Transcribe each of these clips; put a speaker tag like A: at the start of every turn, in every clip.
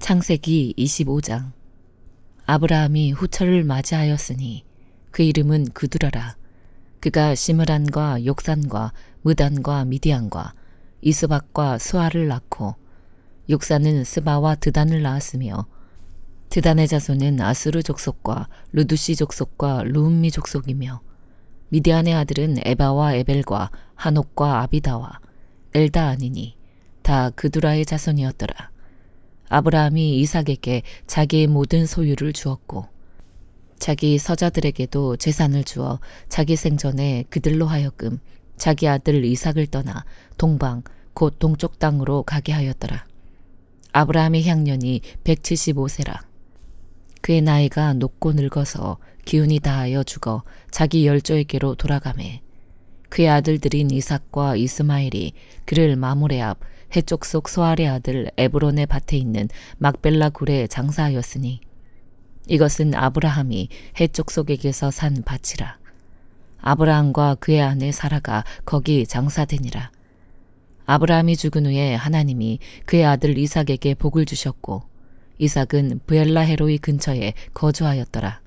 A: 창세기 25장. 아브라함이 후처를 맞이하였으니 그 이름은 그두라라. 그가 시므란과 욕산과 무단과 미디안과 이스박과 수아를 낳고, 욕산은 스바와 드단을 낳았으며, 드단의 자손은 아스루 족속과 르두시 족속과 루음미 족속이며, 미디안의 아들은 에바와 에벨과 한옥과 아비다와 엘다아니니 다 그두라의 자손이었더라. 아브라함이 이삭에게 자기의 모든 소유를 주었고, 자기 서자들에게도 재산을 주어 자기 생전에 그들로 하여금 자기 아들 이삭을 떠나 동방 곧 동쪽 땅으로 가게 하였더라. 아브라함의 향년이 175세라. 그의 나이가 높고 늙어서 기운이 다하여 죽어 자기 열조에게로 돌아가매, 그의 아들들인 이삭과 이스마엘이 그를 마므레 앞 해쪽 속 소알의 아들 에브론의 밭에 있는 막벨라 굴에 장사하였으니, 이것은 아브라함이 해쪽 속에게서 산 밭이라. 아브라함과 그의 아내 사라가 거기 장사되니라. 아브라함이 죽은 후에 하나님이 그의 아들 이삭에게 복을 주셨고, 이삭은 브엘라 헤로이 근처에 거주하였더라.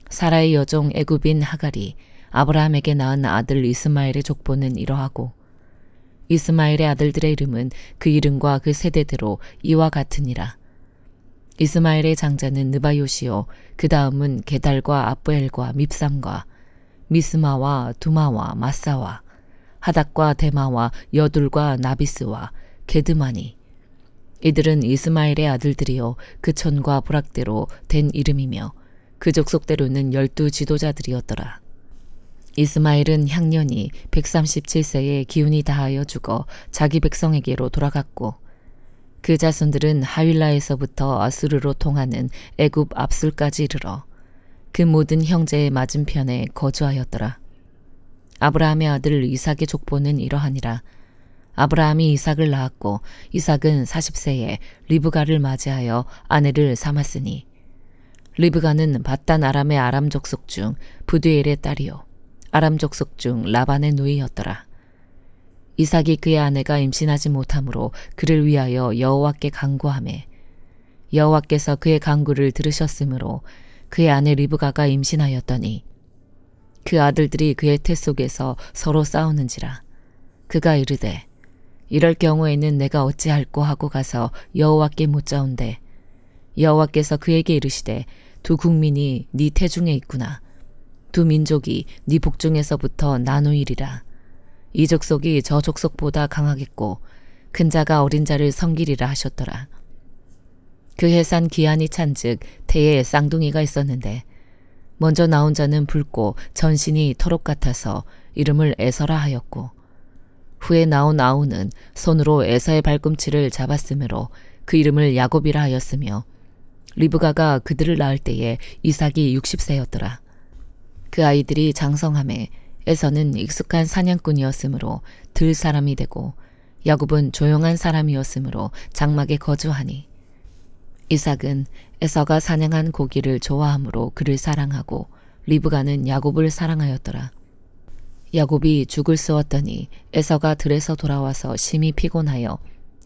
A: 사라의 여종 애굽인 하갈이 아브라함에게 낳은 아들 이스마엘의 족보는 이러하고, 이스마엘의 아들들의 이름은 그 이름과 그 세대대로 이와 같으니라. 이스마엘의 장자는 느바요시요, 그 다음은 게달과 아브엘과 밉삼과 미스마와 두마와 마사와 하닥과 데마와 여둘과 나비스와 게드마니. 이들은 이스마엘의 아들들이요 그 촌과 부락대로 된 이름이며 그 족속대로는 12 지도자들이었더라. 이스마엘은 향년이 137세에 기운이 다하여 죽어 자기 백성에게로 돌아갔고, 그 자손들은 하윌라에서부터 아수르로 통하는 애굽 압술까지 이르러 그 모든 형제의 맞은편에 거주하였더라. 아브라함의 아들 이삭의 족보는 이러하니라. 아브라함이 이삭을 낳았고, 이삭은 40세에 리브가를 맞이하여 아내를 삼았으니, 리브가는 밧단 아람의 아람 족속 중 부두엘의 딸이요 아람 족속 중 라반의 누이였더라. 이삭이 그의 아내가 임신하지 못하므로 그를 위하여 여호와께 간구하매, 여호와께서 그의 간구를 들으셨으므로 그의 아내 리브가가 임신하였더니, 그 아들들이 그의 태 속에서 서로 싸우는지라. 그가 이르되, 이럴 경우에는 내가 어찌할꼬 하고 가서 여호와께 묻자온대, 여호와께서 그에게 이르시되, 두 국민이 네 태중에 있구나. 두 민족이 네 복중에서부터 나누이리라. 이 족속이 저 족속보다 강하겠고 큰 자가 어린 자를 섬기리라 하셨더라. 그 해산 기한이 찬즉 태에 쌍둥이가 있었는데, 먼저 나온 자는 붉고 전신이 터록 같아서 이름을 에서라 하였고, 후에 나온 아우는 손으로 에서의 발꿈치를 잡았으므로 그 이름을 야곱이라 하였으며, 리브가가 그들을 낳을 때에 이삭이 60세였더라. 그 아이들이 장성함에 에서는 익숙한 사냥꾼이었으므로 들 사람이 되고, 야곱은 조용한 사람이었으므로 장막에 거주하니, 이삭은 에서가 사냥한 고기를 좋아하므로 그를 사랑하고, 리브가는 야곱을 사랑하였더라. 야곱이 죽을 쏘았더니 에서가 들에서 돌아와서 심히 피곤하여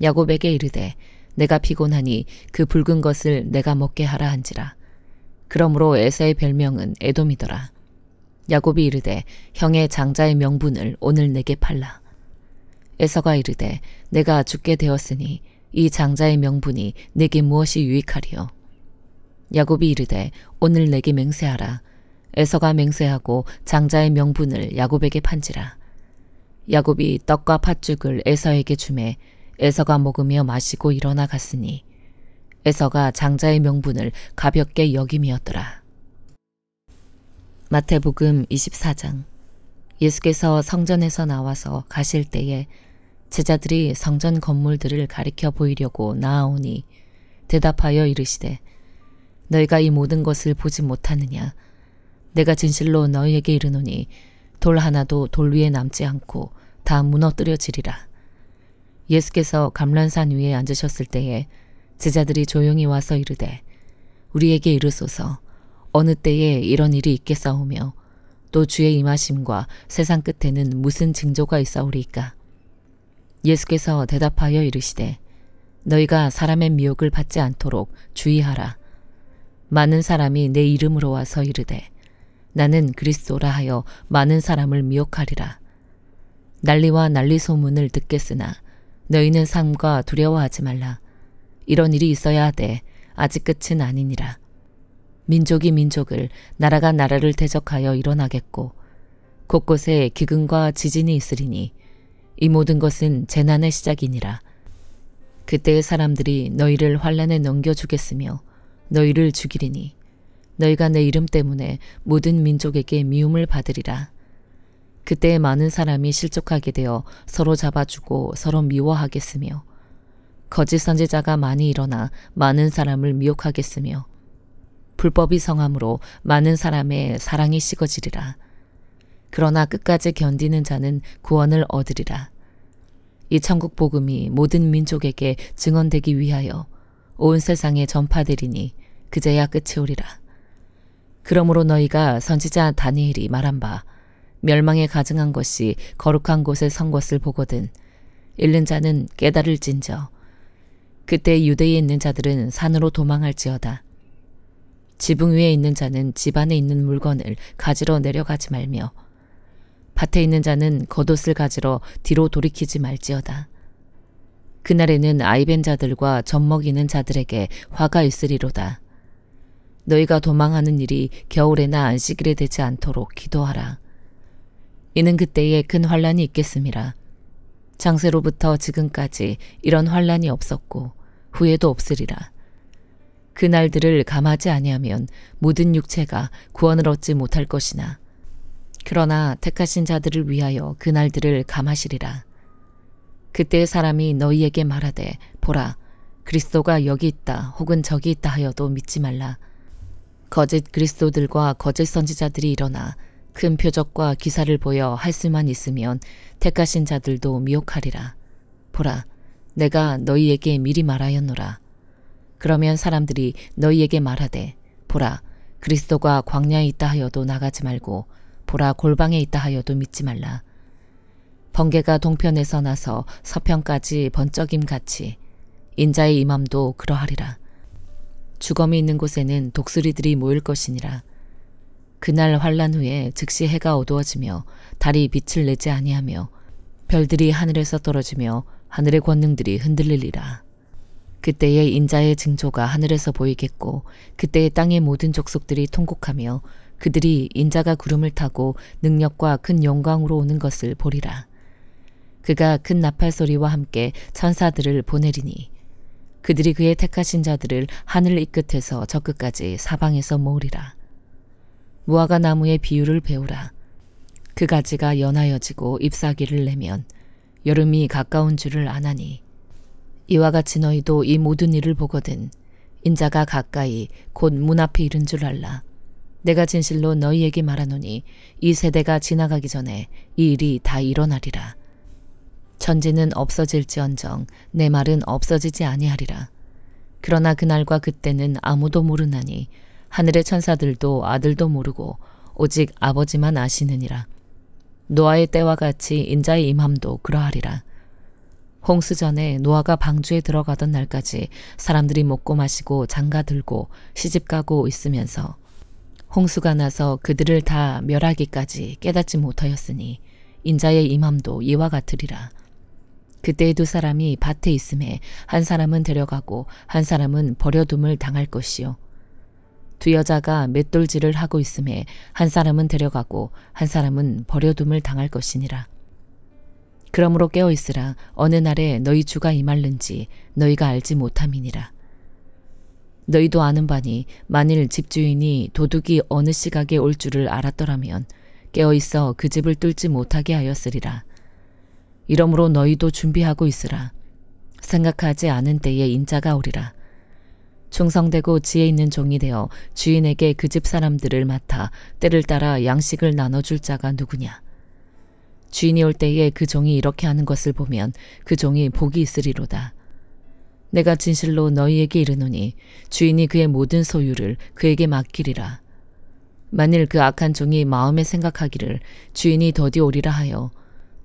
A: 야곱에게 이르되, 내가 피곤하니 그 붉은 것을 내가 먹게 하라 한지라. 그러므로 에서의 별명은 에돔이더라. 야곱이 이르되, 형의 장자의 명분을 오늘 내게 팔라. 에서가 이르되, 내가 죽게 되었으니 이 장자의 명분이 내게 무엇이 유익하리요. 야곱이 이르되, 오늘 내게 맹세하라. 에서가 맹세하고 장자의 명분을 야곱에게 판지라. 야곱이 떡과 팥죽을 에서에게 주매 에서가 먹으며 마시고 일어나 갔으니, 에서가 장자의 명분을 가볍게 여김이었더라. 마태복음 24장. 예수께서 성전에서 나와서 가실 때에 제자들이 성전 건물들을 가리켜 보이려고 나아오니 대답하여 이르시되, 너희가 이 모든 것을 보지 못하느냐? 내가 진실로 너희에게 이르노니 돌 하나도 돌 위에 남지 않고 다 무너뜨려지리라. 예수께서 감람산 위에 앉으셨을 때에 제자들이 조용히 와서 이르되, 우리에게 이르소서, 어느 때에 이런 일이 있겠사오며 또 주의 임하심과 세상 끝에는 무슨 징조가 있사오리이까? 예수께서 대답하여 이르시되, 너희가 사람의 미혹을 받지 않도록 주의하라. 많은 사람이 내 이름으로 와서 이르되 나는 그리스도라 하여 많은 사람을 미혹하리라. 난리와 난리 소문을 듣겠으나 너희는 삼가 두려워하지 말라. 이런 일이 있어야 하되 아직 끝은 아니니라. 민족이 민족을, 나라가 나라를 대적하여 일어나겠고 곳곳에 기근과 지진이 있으리니 이 모든 것은 재난의 시작이니라. 그때의 사람들이 너희를 환난에 넘겨주겠으며 너희를 죽이리니 너희가 내 이름 때문에 모든 민족에게 미움을 받으리라. 그때 많은 사람이 실족하게 되어 서로 잡아주고 서로 미워하겠으며 거짓 선지자가 많이 일어나 많은 사람을 미혹하겠으며 불법이 성함으로 많은 사람의 사랑이 식어지리라. 그러나 끝까지 견디는 자는 구원을 얻으리라. 이 천국 복음이 모든 민족에게 증언되기 위하여 온 세상에 전파되리니 그제야 끝이 오리라. 그러므로 너희가 선지자 다니엘이 말한 바 멸망에 가증한 것이 거룩한 곳에 선 것을 보거든 잃는 자는 깨달을진저 그때 유대에 있는 자들은 산으로 도망할지어다. 지붕 위에 있는 자는 집 안에 있는 물건을 가지러 내려가지 말며 밭에 있는 자는 겉옷을 가지러 뒤로 돌이키지 말지어다. 그날에는 아이벤 자들과 젖먹이는 자들에게 화가 있으리로다. 너희가 도망하는 일이 겨울에나 안식일에 되지 않도록 기도하라. 이는 그때에 큰 환란이 있겠음이라. 창세로부터 지금까지 이런 환란이 없었고 후에도 없으리라. 그 날들을 감하지 아니하면 모든 육체가 구원을 얻지 못할 것이나 그러나 택하신 자들을 위하여 그 날들을 감하시리라. 그때 사람이 너희에게 말하되 보라 그리스도가 여기 있다 혹은 저기 있다 하여도 믿지 말라. 거짓 그리스도들과 거짓 선지자들이 일어나 큰 표적과 기사를 보여 할 수만 있으면 택하신 자들도 미혹하리라. 보라 내가 너희에게 미리 말하였노라. 그러면 사람들이 너희에게 말하되 보라 그리스도가 광야에 있다 하여도 나가지 말고 보라 골방에 있다 하여도 믿지 말라. 번개가 동편에서 나서 서편까지 번쩍임같이 인자의 임함도 그러하리라. 주검이 있는 곳에는 독수리들이 모일 것이니라. 그날 환란 후에 즉시 해가 어두워지며 달이 빛을 내지 아니하며 별들이 하늘에서 떨어지며 하늘의 권능들이 흔들리리라. 그때에 인자의 징조가 하늘에서 보이겠고 그때에 땅의 모든 족속들이 통곡하며 그들이 인자가 구름을 타고 능력과 큰 영광으로 오는 것을 보리라. 그가 큰 나팔 소리와 함께 천사들을 보내리니 그들이 그의 택하신 자들을 하늘 이 끝에서 저 끝까지 사방에서 모으리라. 무화과 나무의 비유를 배우라. 그 가지가 연하여지고 잎사귀를 내면 여름이 가까운 줄을 아나니 이와 같이 너희도 이 모든 일을 보거든 인자가 가까이 곧 문 앞에 이른 줄 알라. 내가 진실로 너희에게 말하노니 이 세대가 지나가기 전에 이 일이 다 일어나리라. 천지는 없어질지언정 내 말은 없어지지 아니하리라. 그러나 그날과 그때는 아무도 모르나니 하늘의 천사들도 아들도 모르고 오직 아버지만 아시느니라. 노아의 때와 같이 인자의 임함도 그러하리라. 홍수 전에 노아가 방주에 들어가던 날까지 사람들이 먹고 마시고 장가 들고 시집가고 있으면서 홍수가 나서 그들을 다 멸하기까지 깨닫지 못하였으니 인자의 임함도 이와 같으리라. 그때에 두 사람이 밭에 있음에 한 사람은 데려가고 한 사람은 버려둠을 당할 것이요. 두 여자가 맷돌질을 하고 있음에 한 사람은 데려가고 한 사람은 버려둠을 당할 것이니라. 그러므로 깨어있으라. 어느 날에 너희 주가 임할는지 너희가 알지 못함이니라. 너희도 아는 바니 만일 집주인이 도둑이 어느 시각에 올 줄을 알았더라면 깨어있어 그 집을 뚫지 못하게 하였으리라. 이러므로 너희도 준비하고 있으라. 생각하지 않은 때에 인자가 오리라. 충성되고 지혜 있는 종이 되어 주인에게 그 집 사람들을 맡아 때를 따라 양식을 나눠줄 자가 누구냐. 주인이 올 때에 그 종이 이렇게 하는 것을 보면 그 종이 복이 있으리로다. 내가 진실로 너희에게 이르노니 주인이 그의 모든 소유를 그에게 맡기리라. 만일 그 악한 종이 마음에 생각하기를 주인이 더디 오리라 하여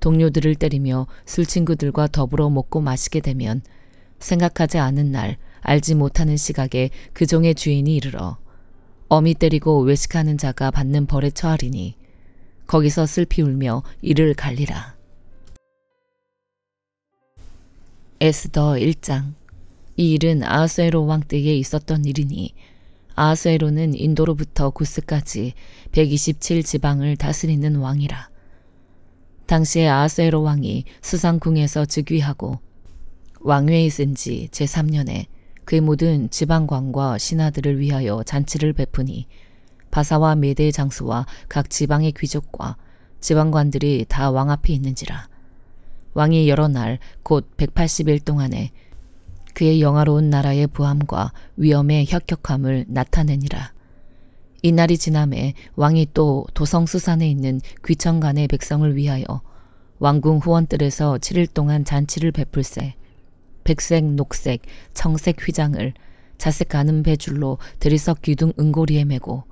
A: 동료들을 때리며 술친구들과 더불어 먹고 마시게 되면 생각하지 않은 날, 알지 못하는 시각에 그 종의 주인이 이르러 어미 때리고 외식하는 자가 받는 벌에 처하리니 거기서 슬피 울며 이를 갈리라. 에스더 1장. 이 일은 아하수에로 왕 때에 있었던 일이니 아하수에로는 인도로부터 구스까지 127지방을 다스리는 왕이라. 당시에 아하수에로 왕이 수상궁에서 즉위하고 왕위에 있은 지 제3년에 그의 모든 지방관과 신하들을 위하여 잔치를 베푸니 바사와 메대의 장수와 각 지방의 귀족과 지방관들이 다 왕 앞에 있는지라. 왕이 여러 날 곧 180일 동안에 그의 영화로운 나라의 부함과 위엄의 혁혁함을 나타내니라. 이날이 지남에 왕이 또 도성수산에 있는 귀천간의 백성을 위하여 왕궁 후원뜰에서 7일 동안 잔치를 베풀세 백색, 녹색, 청색 휘장을 자색 가는 배줄로 대리석 기둥 은고리에 메고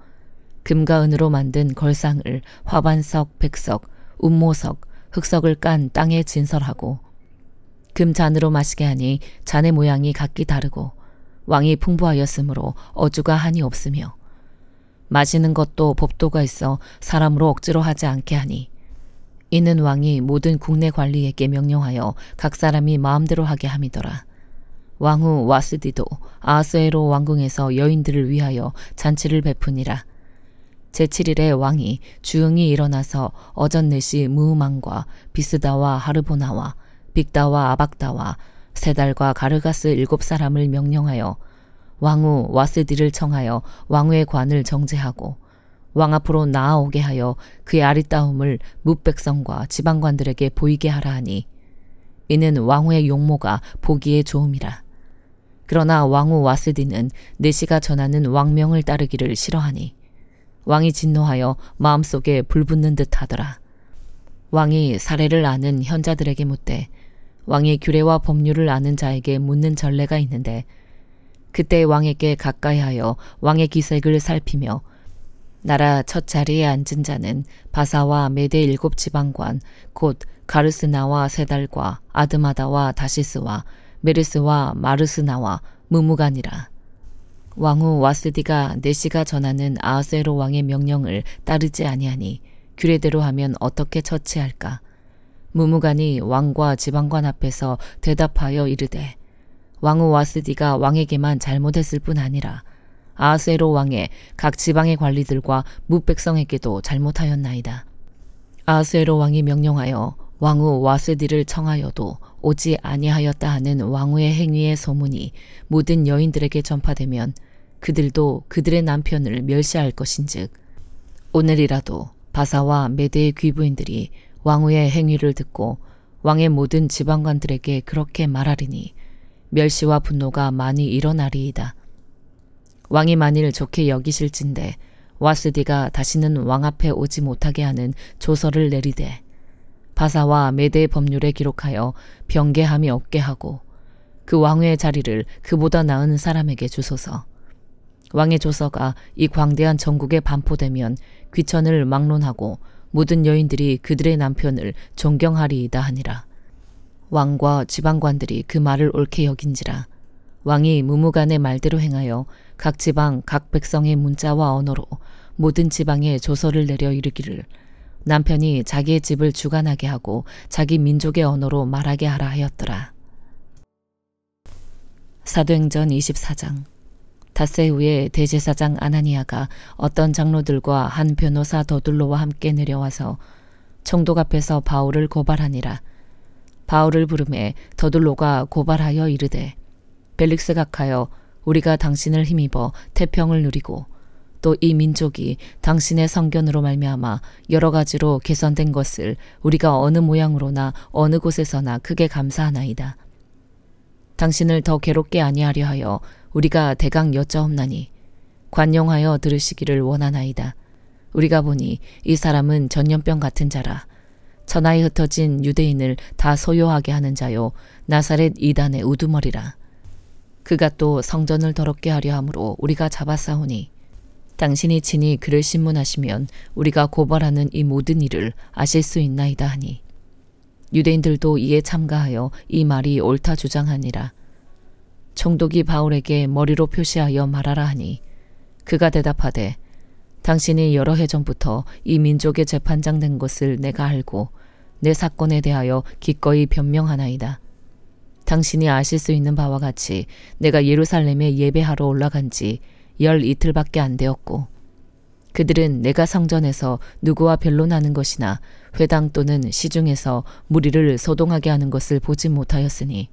A: 금과 은으로 만든 걸상을 화반석, 백석, 운모석, 흑석을 깐 땅에 진설하고 금잔으로 마시게 하니 잔의 모양이 각기 다르고 왕이 풍부하였으므로 어주가 한이 없으며 마시는 것도 법도가 있어 사람으로 억지로 하지 않게 하니 이는 왕이 모든 국내 관리에게 명령하여 각 사람이 마음대로 하게 함이더라. 왕후 와스디도 아하수에로 왕궁에서 여인들을 위하여 잔치를 베푸니라. 제7일에 왕이 주응이 일어나서 어전 넷이 무음왕과 비스다와 하르보나와 빅다와 아박다와 세달과 가르가스 7사람을 명령하여 왕후 와스디를 청하여 왕후의 관을 정제하고 왕 앞으로 나아오게 하여 그의 아리따움을 뭇백성과 지방관들에게 보이게 하라 하니 이는 왕후의 용모가 보기에 좋음이라. 그러나 왕후 와스디는 내시가 전하는 왕명을 따르기를 싫어하니 왕이 진노하여 마음속에 불붙는 듯 하더라. 왕이 사례를 아는 현자들에게 묻되 왕이 규례와 법률을 아는 자에게 묻는 전례가 있는데 그때 왕에게 가까이하여 왕의 기색을 살피며 나라 첫 자리에 앉은 자는 바사와 메대 7지방관 곧 가르스나와 세달과 아드마다와 다시스와 메르스와 마르스나와 무무간이라. 왕후 와스디가 내시가 전하는 아하수에로 왕의 명령을 따르지 아니하니 규례대로 하면 어떻게 처치할까? 무무간이 왕과 지방관 앞에서 대답하여 이르되 왕후 와스디가 왕에게만 잘못했을 뿐 아니라 아하수에로 왕의 각 지방의 관리들과 뭇백성에게도 잘못하였나이다. 아하수에로 왕이 명령하여 왕후 와스디를 청하여도 오지 아니하였다 하는 왕후의 행위의 소문이 모든 여인들에게 전파되면 그들도 그들의 남편을 멸시할 것인즉 오늘이라도 바사와 메대의 귀부인들이 왕후의 행위를 듣고 왕의 모든 지방관들에게 그렇게 말하리니 멸시와 분노가 많이 일어나리이다. 왕이 만일 좋게 여기실진데 와스디가 다시는 왕 앞에 오지 못하게 하는 조서를 내리되 바사와 메대의 법률에 기록하여 병개함이 없게 하고 그 왕후의 자리를 그보다 나은 사람에게 주소서. 왕의 조서가 이 광대한 전국에 반포되면 귀천을 막론하고 모든 여인들이 그들의 남편을 존경하리이다 하니라. 왕과 지방관들이 그 말을 옳게 여긴지라. 왕이 무무간의 말대로 행하여 각 지방 각 백성의 문자와 언어로 모든 지방에 조서를 내려 이르기를 남편이 자기의 집을 주관하게 하고 자기 민족의 언어로 말하게 하라 하였더라. 사도행전 24장. 닷새 후에 대제사장 아나니아가 어떤 장로들과 한 변호사 더둘로와 함께 내려와서 총독 앞에서 바울을 고발하니라. 바울을 부르매 더둘로가 고발하여 이르되 벨릭스 각하여 우리가 당신을 힘입어 태평을 누리고 또 이 민족이 당신의 성견으로 말미암아 여러 가지로 개선된 것을 우리가 어느 모양으로나 어느 곳에서나 크게 감사하나이다. 당신을 더 괴롭게 아니하려 하여 우리가 대강 여짜옵나니 관용하여 들으시기를 원하나이다. 우리가 보니 이 사람은 전염병 같은 자라. 천하에 흩어진 유대인을 다 소요하게 하는 자요 나사렛 이단의 우두머리라. 그가 또 성전을 더럽게 하려 함으로 우리가 잡아싸우니 당신이 친히 그를 신문하시면 우리가 고발하는 이 모든 일을 아실 수 있나이다 하니 유대인들도 이에 참가하여 이 말이 옳다 주장하니라. 총독이 바울에게 머리로 표시하여 말하라 하니 그가 대답하되 당신이 여러 해 전부터 이 민족의 재판장 된 것을 내가 알고 내 사건에 대하여 기꺼이 변명하나이다. 당신이 아실 수 있는 바와 같이 내가 예루살렘에 예배하러 올라간 지 12이틀밖에 안 되었고 그들은 내가 성전에서 누구와 변론하는 것이나 회당 또는 시중에서 무리를 소동하게 하는 것을 보지 못하였으니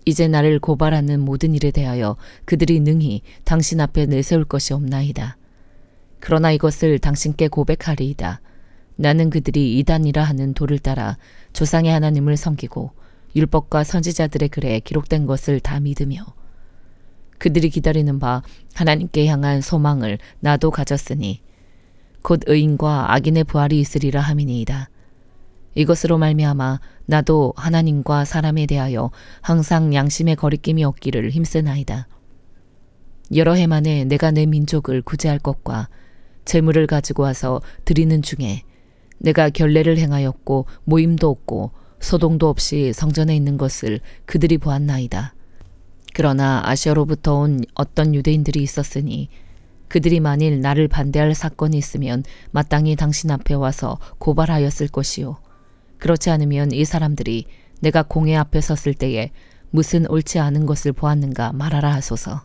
A: 이제 나를 고발하는 모든 일에 대하여 그들이 능히 당신 앞에 내세울 것이 없나이다. 그러나 이것을 당신께 고백하리이다. 나는 그들이 이단이라 하는 도를 따라 조상의 하나님을 섬기고 율법과 선지자들의 글에 기록된 것을 다 믿으며 그들이 기다리는 바 하나님께 향한 소망을 나도 가졌으니 곧 의인과 악인의 부활이 있으리라 함이니이다. 이것으로 말미암아 나도 하나님과 사람에 대하여 항상 양심의 거리낌이 없기를 힘쓰나이다. 여러 해 만에 내가 내 민족을 구제할 것과 재물을 가지고 와서 드리는 중에 내가 결례를 행하였고 모임도 없고 소동도 없이 성전에 있는 것을 그들이 보았나이다. 그러나 아시아로부터 온 어떤 유대인들이 있었으니 그들이 만일 나를 반대할 사건이 있으면 마땅히 당신 앞에 와서 고발하였을 것이요. 그렇지 않으면 이 사람들이 내가 공회 앞에 섰을 때에 무슨 옳지 않은 것을 보았는가 말하라 하소서.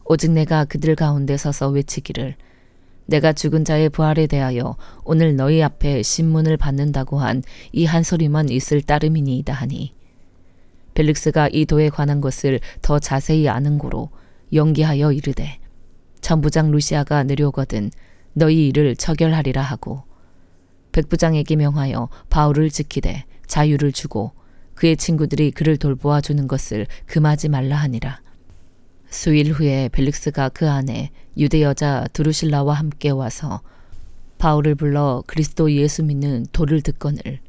A: 오직 내가 그들 가운데 서서 외치기를 내가 죽은 자의 부활에 대하여 오늘 너희 앞에 신문을 받는다고 한 이 한 소리만 있을 따름이니이다 하니 벨릭스가 이 도에 관한 것을 더 자세히 아는 고로 연기하여 이르되 천부장 루시아가 내려오거든 너희 일을 처결하리라 하고 백부장에게 명하여 바울을 지키되 자유를 주고 그의 친구들이 그를 돌보아 주는 것을 금하지 말라 하니라. 수일 후에 벨릭스가 그 안에 유대 여자 드루실라와 함께 와서 바울을 불러 그리스도 예수 믿는 도를 듣거늘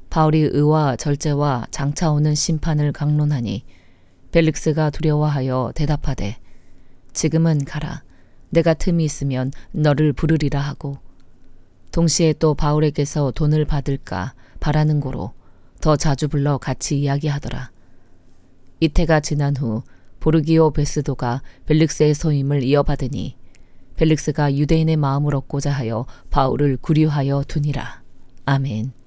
A: 바울이 의와 절제와 장차 오는 심판을 강론하니 벨릭스가 두려워하여 대답하되 지금은 가라. 내가 틈이 있으면 너를 부르리라 하고 동시에 또 바울에게서 돈을 받을까 바라는 고로 더 자주 불러 같이 이야기하더라. 이태가 지난 후 보르기오 베스도가 벨릭스의 소임을 이어받으니 벨릭스가 유대인의 마음을 얻고자 하여 바울을 구류하여 두니라. 아멘.